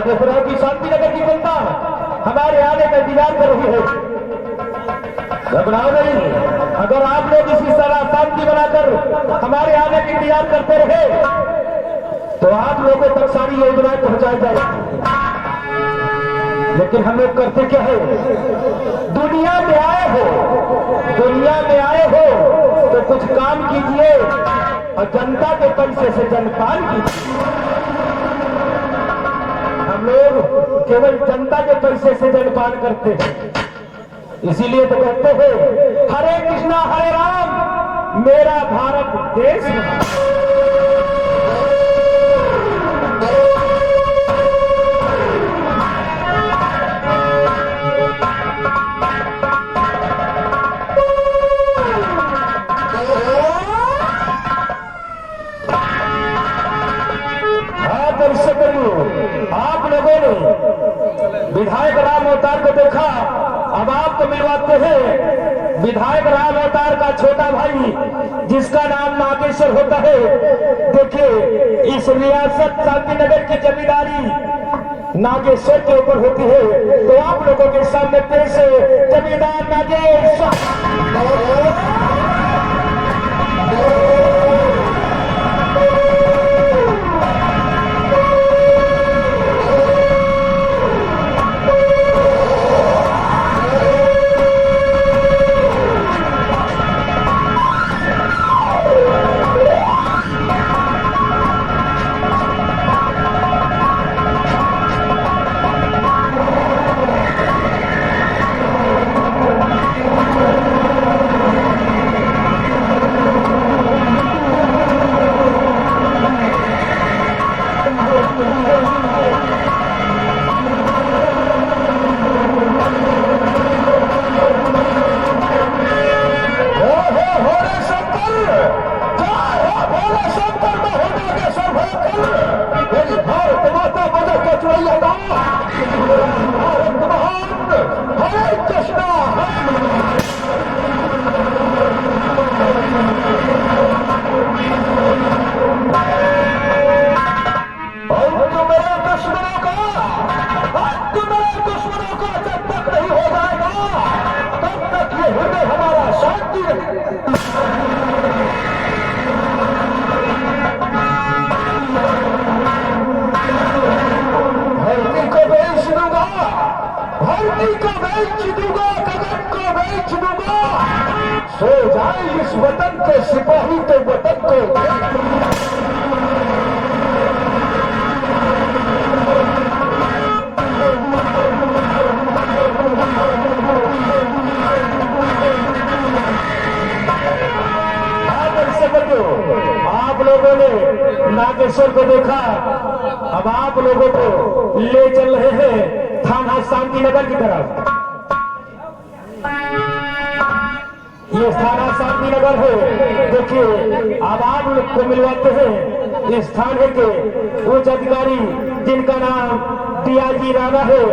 देख रहा हूं कि शांति नगर की जनता हमारे आने का इंतजार कर रही है। घबराओ नहीं, अगर आप लोग इसी तरह शांति बनाकर हमारे आने का इंतजार करते रहे तो आप लोगों तक सारी योजनाएं पहुंचाई जाएगी। लेकिन हम लोग करते क्या है, दुनिया में आए हो तो कुछ काम कीजिए और जनता के पैसे से जनपाल कीजिए। हम लोग केवल जनता के पैसे से जनपान करते हैं, इसीलिए तो कहते हैं हरे कृष्णा हरे राम मेरा भारत देश आप लोगों ने विधायक राम अवतार को देखा। अब आपको मिलवाते हैं विधायक राम अवतार का छोटा भाई जिसका नाम नागेश्वर होता है। देखिए, इस रियासत शांति नगर की जमींदारी नागेश्वर के ऊपर होती है, तो आप लोगों के सामने पेश है जमींदार नागेश्वर। सो जाए इस वतन के सिपाही तो वतन को आप लोगों ने नागेश्वर को देखा। अब आप लोगों को ले चल रहे हैं थाना शांति नगर की तरफ। ये थाना शांति नगर है। देखिए, अब आप लोग को मिलवाते हैं इस थाने के उच्च अधिकारी जिनका नाम पियाजी राणा है,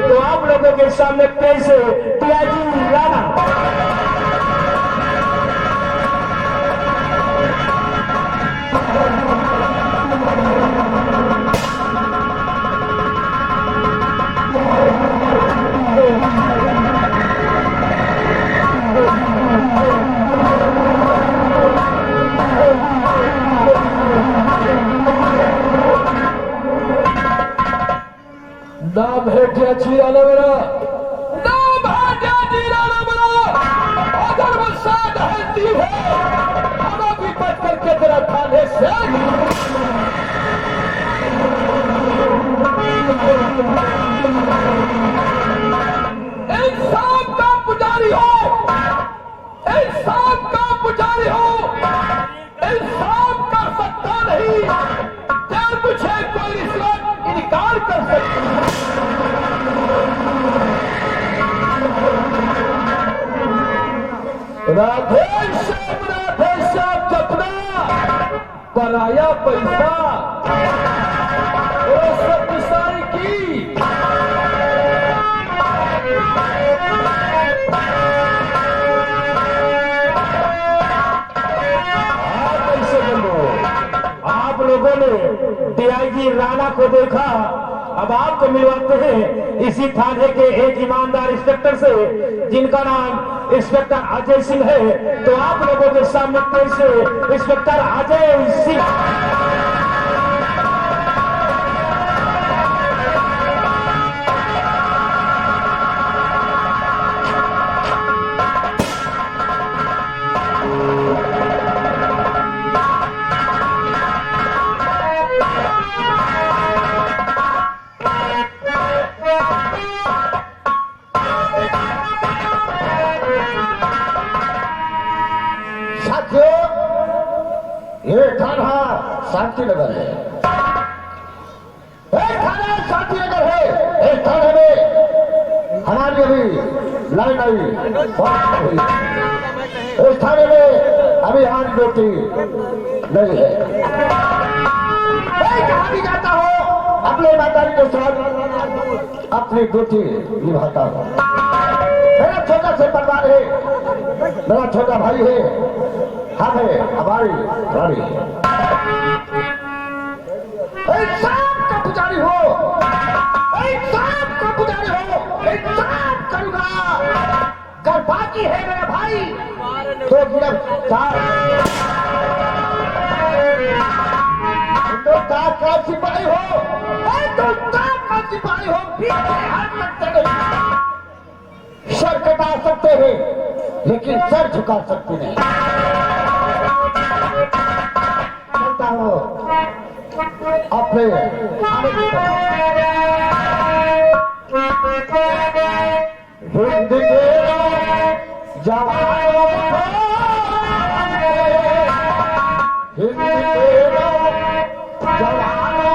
तो आप लोगों के सामने पेश है पियाजी राणा। नाम है ढ्याची राणा मेरा, नाम है ढ्याची राणा मेरा। अगर वो साथ हल्दी है हम अभी बच करके तेरा थाने से इंसाफ का पुजारी हो, इंसाफ का पुजारी हो, इंसाफ कर सकता नहीं जब मुझे कोई रिश्वत इनकार कर सकती। राधे श्याम जपना पराया पैसा वो सब सारी की। आप लोगों ने डीआईजी राणा को देखा। अब आपको मिलवाते हैं इसी थाने के एक ईमानदार इंस्पेक्टर से, जिनका नाम इंस्पेक्टर अजय सिंह है। तो आप लोगों के सामने पेश है इंस्पेक्टर अजय सिंह। ये थाना शांति नगर है, थाना शांति नगर है। इस थाने में हमारी अभी लाइन आई, इस थाने में अभी हमारी ड्यूटी नहीं है। जहाँ भी जाता हो अपने माता के साथ अपनी ड्यूटी निभाता हूँ। मेरा छोटा से परिवार है, मेरा छोटा भाई है, हम है, हमारी रानी है। इंसाफ का पुजारी हो, इंसाफ का पुजारी हो, इंसाफ करूंगा। अगर बाकी है मेरा भाई तो गिरफ्तार। हिंदुस्तान का सिपाही हो, हिंदुस्तान का सिपाही हो, पीछे हट सकते नहीं। सर कटा सकते हैं लेकिन सर झुका सकते नहीं। अपने हिंद के जवानों हिंद के जवानों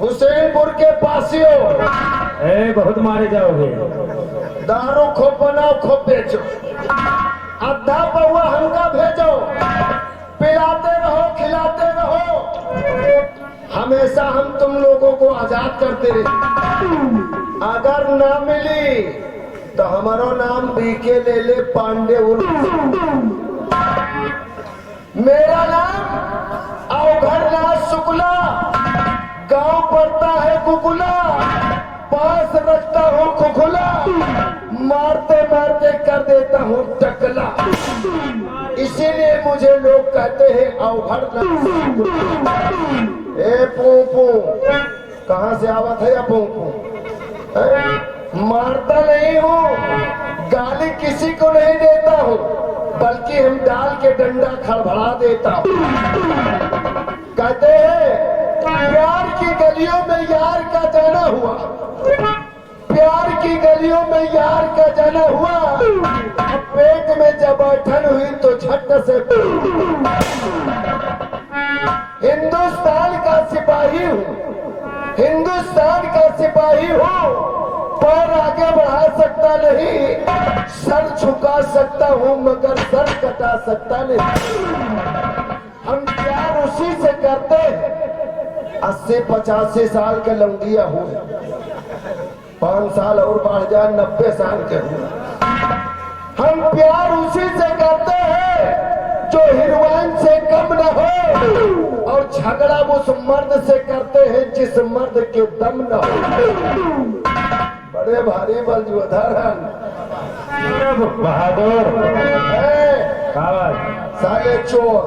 हुसैनपुर के पासियों, बहुत मारे जाओगे। दारू खूब बनाओ, खूब बेचो, अद्धा पौआ हमका भेजो, पिलाते रहो, खिलाते रहो, हमेशा हम तुम लोगों को आजाद करते रहे। अगर ना मिली तो हमारा नाम बीके ले ले पांडे उर्फ। मेरा नाम अवघड़नाथ शुक्ला, गांव पड़ता है कुकुला, पास रखता हूँ कुकुला, मारते मारते कर देता हूँ टकला। इसीलिए मुझे लोग कहते हैं अवघड़नाथ। ए पूपू कहाँ से आवत है या पूपू? मारता नहीं हूँ, गाली किसी को नहीं देता हूँ, बल्कि हम डाल के डंडा खड़बड़ा देता हूँ। कहते हैं प्यार की गलियों में यार का जाना हुआ, प्यार की गलियों में यार का जाना हुआ, अब पेट में जब अठन हुई तो झट से। हिंदुस्तान का सिपाही हूँ, हिंदुस्तान का सिपाही हूँ, पैर आगे बढ़ा सकता नहीं, सर झुका सकता हूँ मगर सर कटा सकता नहीं। हम प्यार उसी से करते हैं 80-85 साल के लौंडिया हुए, 5 साल और बढ़ जाए 90 साल के हुए। हम प्यार उसी से करते हैं जो हिरवान से कम न हो और और झगड़ा उस मर्द से करते हैं जिस मर्द के दम न हो। बड़े भारी बलजोधर बहादुर है, साले चोर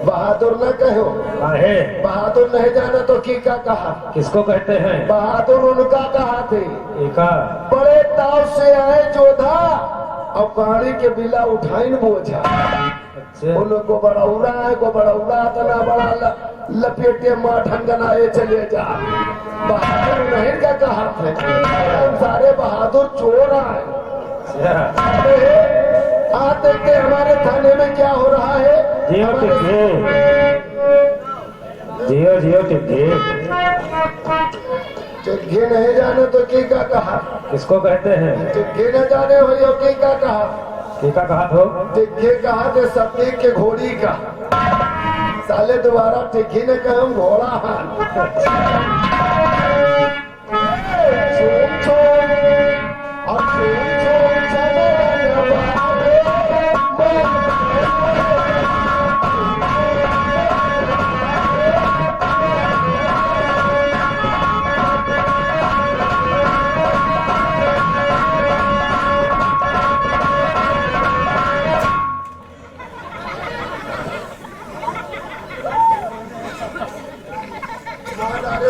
बहादुर न कहो। है बहादुर नहीं जाना तो की का कहा, किसको कहते हैं? बहादुर उनका कहा थे एका बड़े ताव से आए जोधा और गाड़ी के बिला उठाइन बोझा। अच्छा उनको बड़ौरा है, को बड़ौरा इतना बड़ा लपेटे माँ ढंगनाए चले जा। बहादुर नहीं का कहा थे, सारे बहादुर चोर आए। आज देखते हमारे थाने में क्या हो रहा है। जियो टिक्के, जियो जियो टिक्के। टिक्के नहीं जाने तो की का कहा, किसको कहते हैं? टिक्के न जाने हो यो की का कहा, टीका कहा तो टिक्के कहा थे सतीक के घोड़ी का। साले दोबारा टिक्की ने कहा हम घोड़ा हान। चोम चोम और चोम चोम चले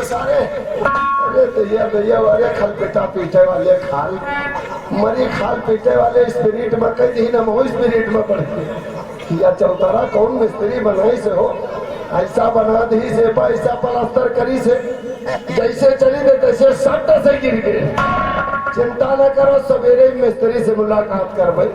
सारे। अरे दैया दैया वाले खल पिटा पीटे वाले खाल मरी खाल पीटे वाले स्पिरिट में कई दिन हम हो स्पिरिट में पड़े। या चौतारा कौन मिस्त्री बनाई से हो, ऐसा बना दी से ऐसा प्लास्टर करी से जैसे चली गए तैसे सट से गिर गए। चिंता न करो सवेरे मिस्त्री से मुलाकात कर भाई।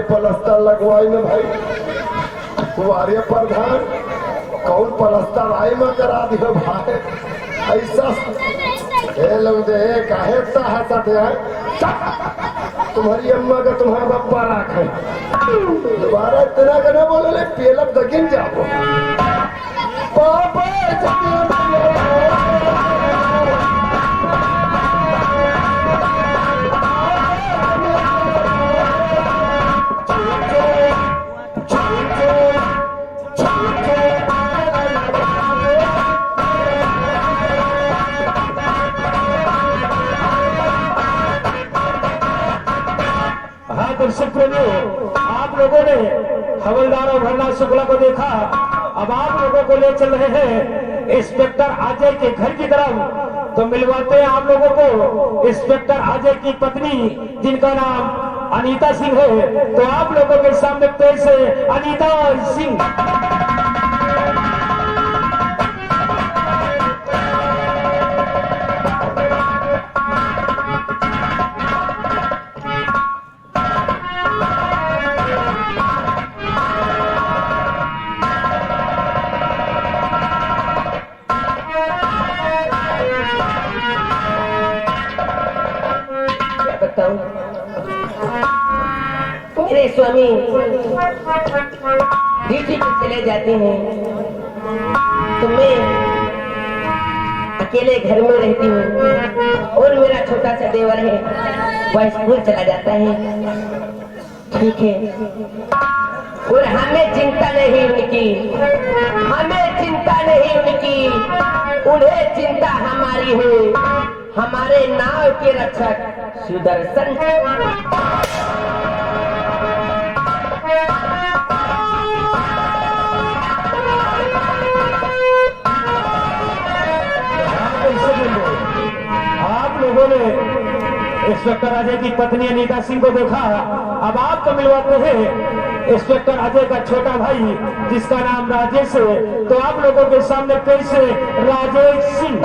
पलस्तर लगवाई में भाई कुआरे प्रधान कौन पलस्तर आई में करा दियो भाई। ऐसा लोग दे काहे हंसते हैं, तुम्हारी अम्मा का तुम्हारा बप्पा राखे। दोबारा इतना करना बोलो ले पेलब दगिन जाओ पापा। दर्शक प्रेमियों, आप लोगों ने हवलदार और भरना शुक्ला को देखा। अब आप लोगों को ले चल रहे हैं इंस्पेक्टर अजय के घर की तरफ। तो मिलवाते हैं आप लोगों को इंस्पेक्टर अजय की पत्नी जिनका नाम अनीता सिंह है। तो आप लोगों के सामने पेश है अनीता सिंह। मेरे स्वामी ड्यूटी पर चले जाते हैं तो मैं अकेले घर में रहती हूँ और मेरा छोटा सा देवर है वह स्कूल चला जाता है। ठीक है, और हमें चिंता नहीं उनकी, हमें चिंता नहीं उनकी, उन्हें चिंता हमारी है। हमारे नाव के रक्षक सुदर्शन आप लोगों ने इंस्पेक्टर अजय की पत्नी अनीता सिंह को देखा। अब आपको मिलवाते हैं इंस्पेक्टर अजय का छोटा भाई जिसका नाम राजेश है। तो आप लोगों के सामने पेश है राजेश सिंह।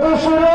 दूसरे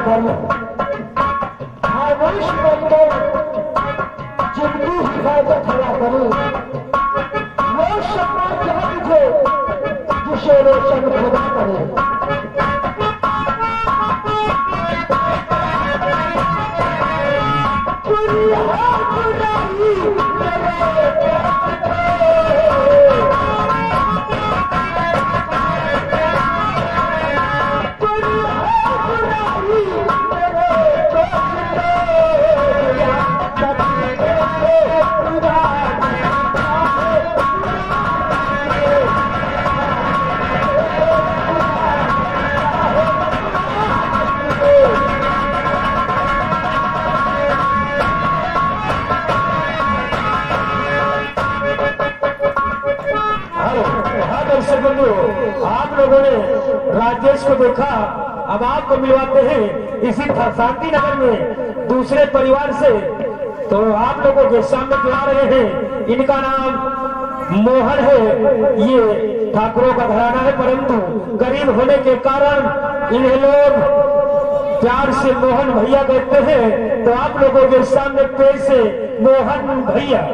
करूं, खामोश बनकर जिंदगी हिफाजत हरा करूं। रोशन क्या मुझे जिसे रोशन खुदा करे। आप लोगों ने राजेश को देखा, अब आपको मिलवाते हैं इसी शांति नगर में दूसरे परिवार से। तो आप लोगों के सामने बुला रहे हैं, इनका नाम मोहन है। ये ठाकुरों का घराना है, परंतु गरीब होने के कारण इन्हें लोग प्यार से मोहन भैया कहते हैं। तो आप लोगों के सामने पेश है मोहन भैया।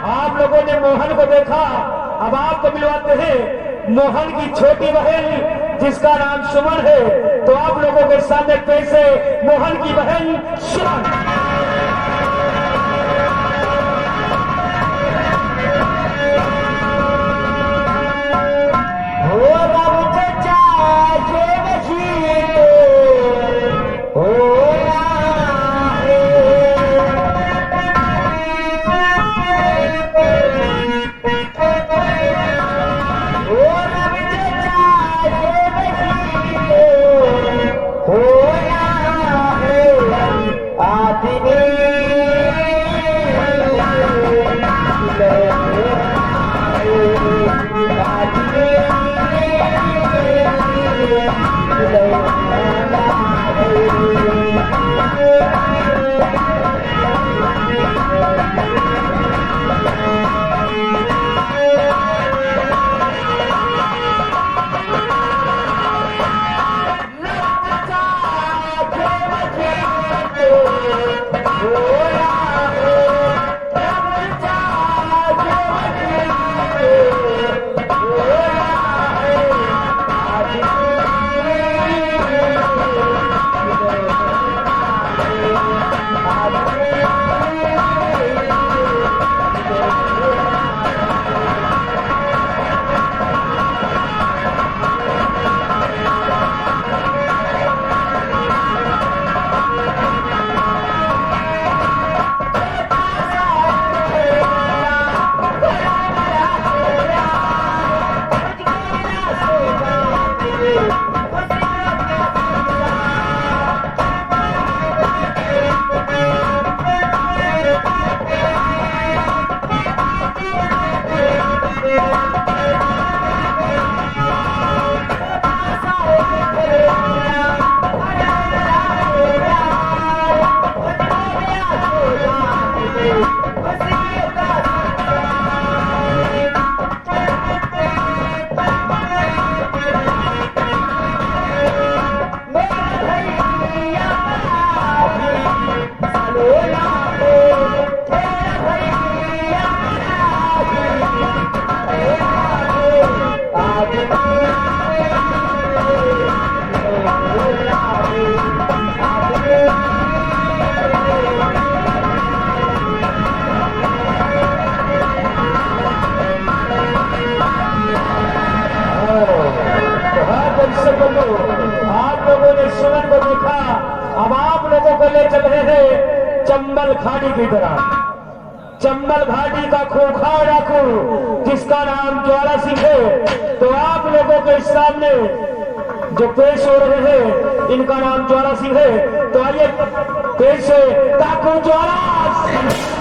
आप लोगों ने मोहन को देखा, अब आपको मिलवाते हैं मोहन की छोटी बहन जिसका नाम सुमन है। तो आप लोगों के सामने पेश है मोहन की बहन सुमन। चंबल घाटी की तरह, चंबल घाटी का खूंखार डाकू जिसका नाम ज्वाला सिंह है। तो आप लोगों के सामने जो पेश हो रहे हैं इनका नाम ज्वाला सिंह है। तो आइए पेश है डाकू ज्वाला सिंह।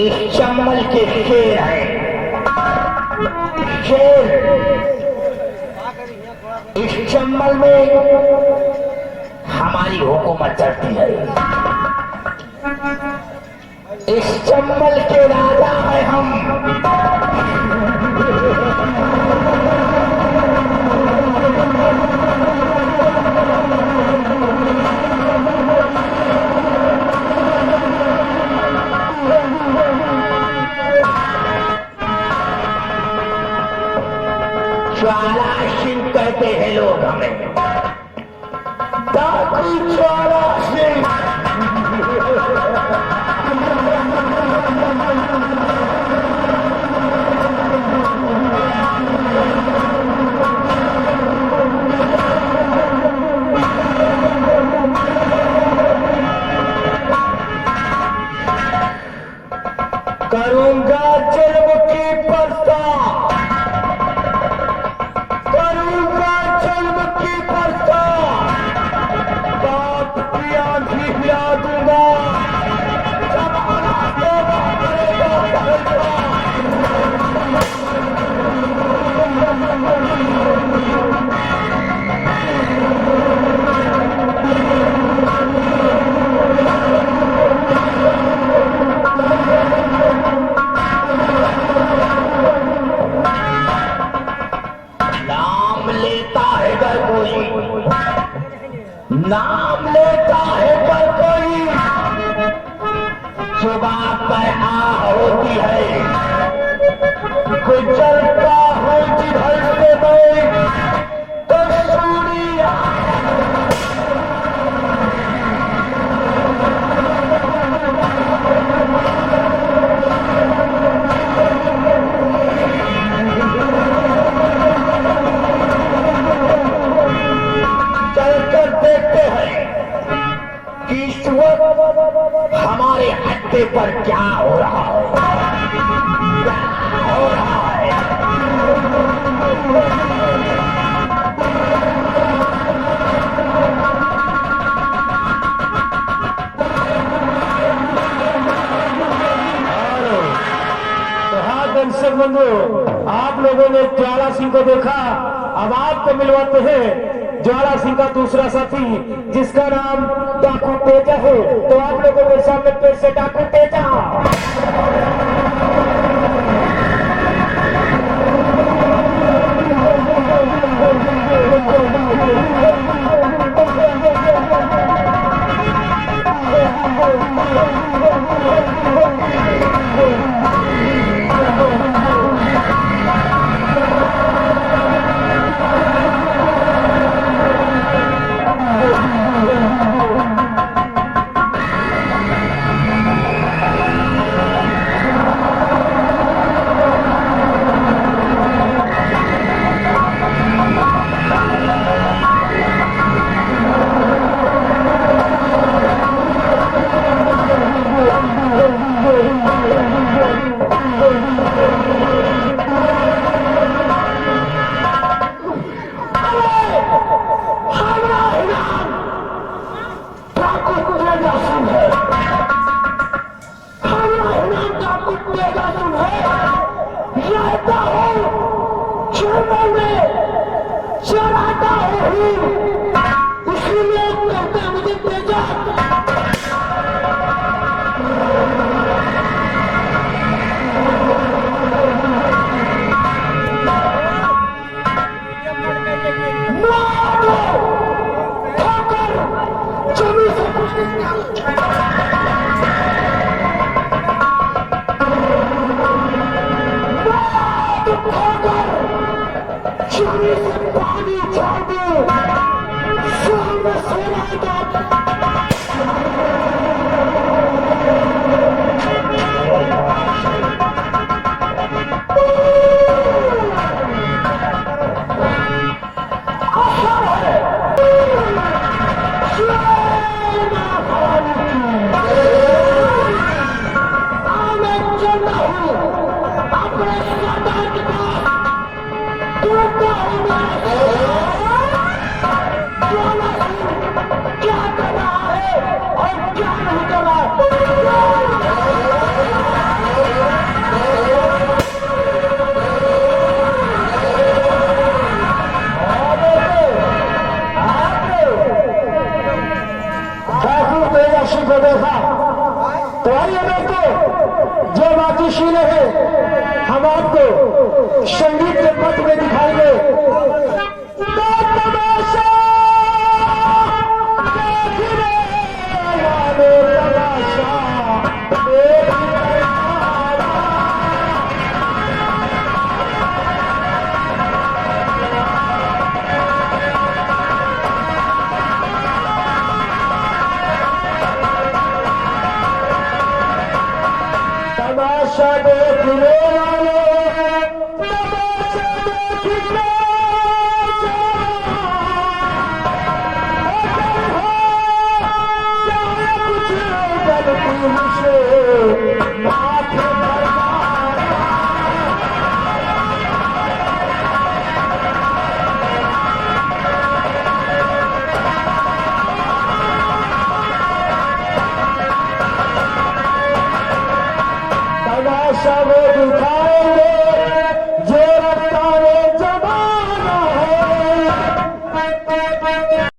इस चंबल के शेर हैं, शेर। इस चंबल में हमारी हुकूमत चलती है। इस चंबल के राजा हैं हम। ज्वाला सिंह कहते हैं लोग हमें, डाकू ज्वाला सिंह। करूंगा जुल्म की पर्दा, करूंगा जुल्म की पर्दा, बाप की आंधी हिला दूंगा, जमाना तौबा करेगा पहलवान। नाम लेता है पर कोई, जुबान पर आ होती है, गुजरता हूँ जिधर से मैं तो सुनिया। देखते हैं कि इस वक्त हमारे अड्डे पर क्या हो रहा है, क्या हो रहा है। तो हाँ दर्शक बंधु, आप लोगों ने ज्वाला सिंह को देखा। अब आपको मिलवाते हैं ज्वाला सिंह का दूसरा साथी, जिसका नाम डाकू तेजा है। तो आप लोगों के सामने फिर से डाकू तेजा। राशि को देखा। तो आइए दोस्तों, जो बाकी शीले है हम आपको संगीत के पथ में दिखाएंगे। तो तमाशा देखने वाले तमाशा तमाशा देखने वाले तमाशा देखने कुछ गलती मुझसे माफ करना। तमाशा वो दिखाएंगे जो रफ्तार